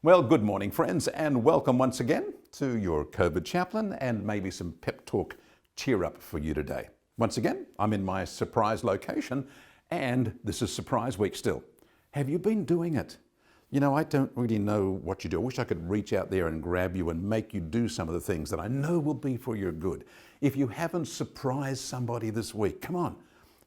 Well, good morning, friends, and welcome once again to your Covid Chaplain and maybe some pep talk cheer up for you today. Once again, I'm in my surprise location and this is surprise week still. Have you been doing it? You know, I don't really know what you do. I wish I could reach out there and grab you and make you do some of the things that I know will be for your good. If you haven't surprised somebody this week, come on.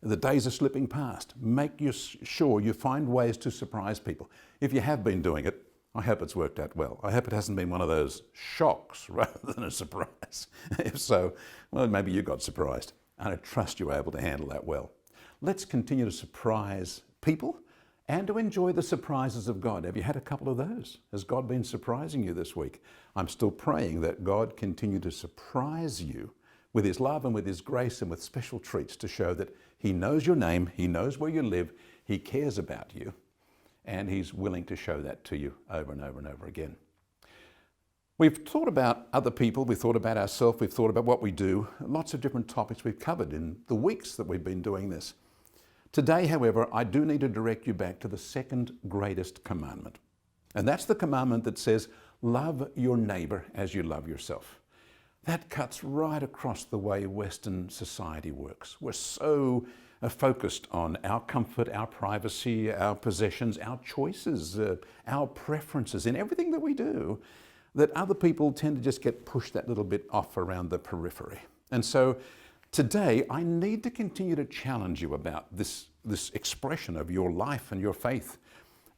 The days are slipping past. Make sure you find ways to surprise people. If you have been doing it, I hope it's worked out well. I hope it hasn't been one of those shocks rather than a surprise. If so, well, maybe you got surprised. And I trust you were able to handle that well. Let's continue to surprise people and to enjoy the surprises of God. Have you had a couple of those? Has God been surprising you this week? I'm still praying that God continue to surprise you with His love and with His grace and with special treats to show that He knows your name, He knows where you live, He cares about you, and He's willing to show that to you over and over and over again. We've thought about other people, we've thought about ourselves, we've thought about what we do, lots of different topics we've covered in the weeks that we've been doing this. Today, however, I do need to direct you back to the second greatest commandment. And that's the commandment that says, love your neighbor as you love yourself. That cuts right across the way Western society works. We're so focused on our comfort, our privacy, our possessions, our choices, our preferences in everything that we do, that other people tend to just get pushed that little bit off around the periphery. And so today, I need to continue to challenge you about this expression of your life and your faith,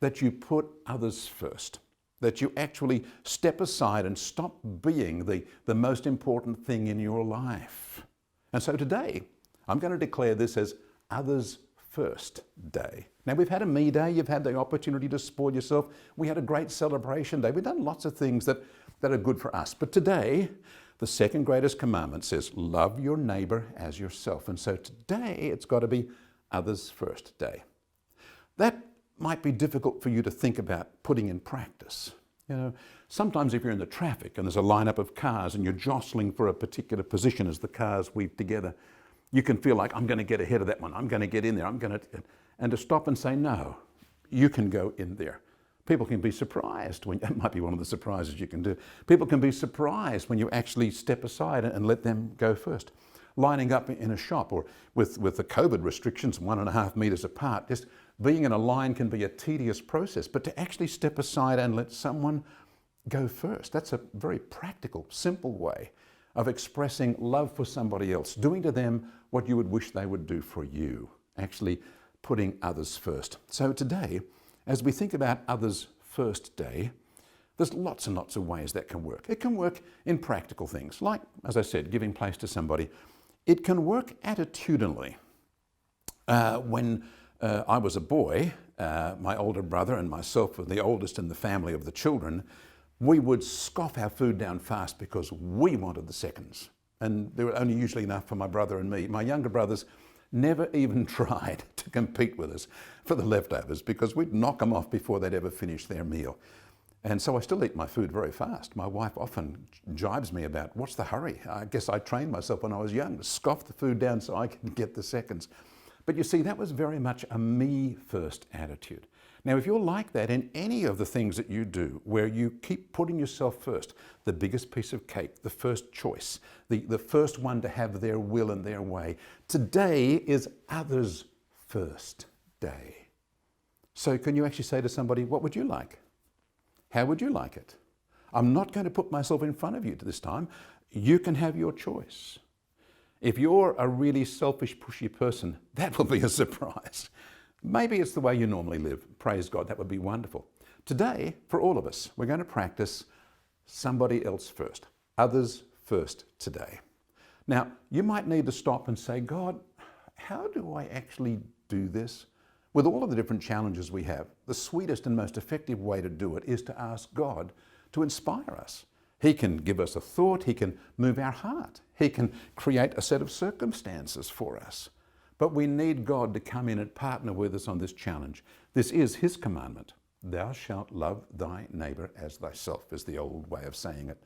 that you put others first. That you actually step aside and stop being the most important thing in your life. And so today, I'm going to declare this as Others First Day. Now, we've had a me day, you've had the opportunity to spoil yourself. We had a great celebration day. We've done lots of things that are good for us. But today, the second greatest commandment says, love your neighbor as yourself. And so today, it's got to be Others First Day. That might be difficult for you to think about putting in practice. You know, sometimes if you're in the traffic and there's a lineup of cars and you're jostling for a particular position as the cars weave together, you can feel like, I'm going to get ahead of that one, I'm going to get in there, and to stop and say, no, you can go in there. People can be surprised when, that might be one of the surprises you can do. People can be surprised when you actually step aside and let them go first. Lining up in a shop or with the COVID restrictions, 1.5 meters apart, just being in a line can be a tedious process, but to actually step aside and let someone go first, that's a very practical, simple way of expressing love for somebody else, doing to them what you would wish they would do for you, actually putting others first. So today, as we think about Others First Day, there's lots and lots of ways that can work. It can work in practical things, like, as I said, giving place to somebody. It can work attitudinally. When I was a boy, my older brother and myself were the oldest in the family of the children. We would scoff our food down fast because we wanted the seconds. And there were only usually enough for my brother and me. My younger brothers never even tried to compete with us for the leftovers because we'd knock them off before they'd ever finish their meal. And so I still eat my food very fast. My wife often jibes me about, what's the hurry? I guess I trained myself when I was young to scoff the food down so I could get the seconds. But you see, that was very much a me-first attitude. Now, if you're like that in any of the things that you do, where you keep putting yourself first, the biggest piece of cake, the first choice, the first one to have their will and their way, today is Others First Day. So can you actually say to somebody, what would you like? How would you like it? I'm not going to put myself in front of you this time. You can have your choice. If you're a really selfish, pushy person, that will be a surprise. Maybe it's the way you normally live. Praise God, that would be wonderful. Today, for all of us, we're going to practice somebody else first. Others first today. Now, you might need to stop and say, God, how do I actually do this? With all of the different challenges we have, the sweetest and most effective way to do it is to ask God to inspire us. He can give us a thought, He can move our heart, He can create a set of circumstances for us. But we need God to come in and partner with us on this challenge. This is His commandment. Thou shalt love thy neighbor as thyself, is the old way of saying it.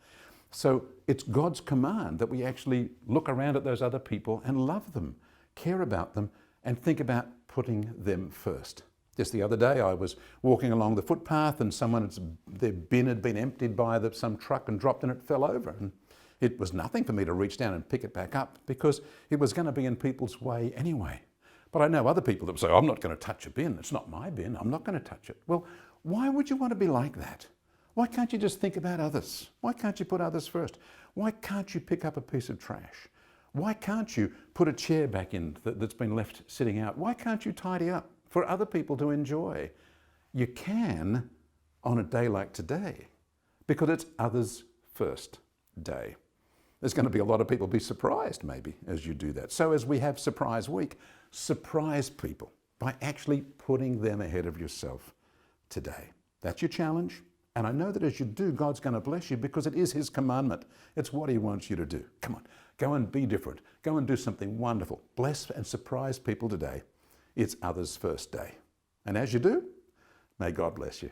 So it's God's command that we actually look around at those other people and love them, care about them, and think about putting them first. Just the other day, I was walking along the footpath and their bin had been emptied by some truck and dropped and it fell over. And it was nothing for me to reach down and pick it back up because it was going to be in people's way anyway. But I know other people that say, I'm not going to touch a bin. It's not my bin. I'm not going to touch it. Well, why would you want to be like that? Why can't you just think about others? Why can't you put others first? Why can't you pick up a piece of trash? Why can't you put a chair back in that's been left sitting out? Why can't you tidy up for other people to enjoy? You can on a day like today because it's others first day. There's going to be a lot of people be surprised maybe as you do that. So as we have Surprise Week, surprise people by actually putting them ahead of yourself today. That's your challenge. And I know that as you do, God's going to bless you because it is His commandment. It's what He wants you to do. Come on, go and be different. Go and do something wonderful. Bless and surprise people today. It's others first day. And as you do, may God bless you.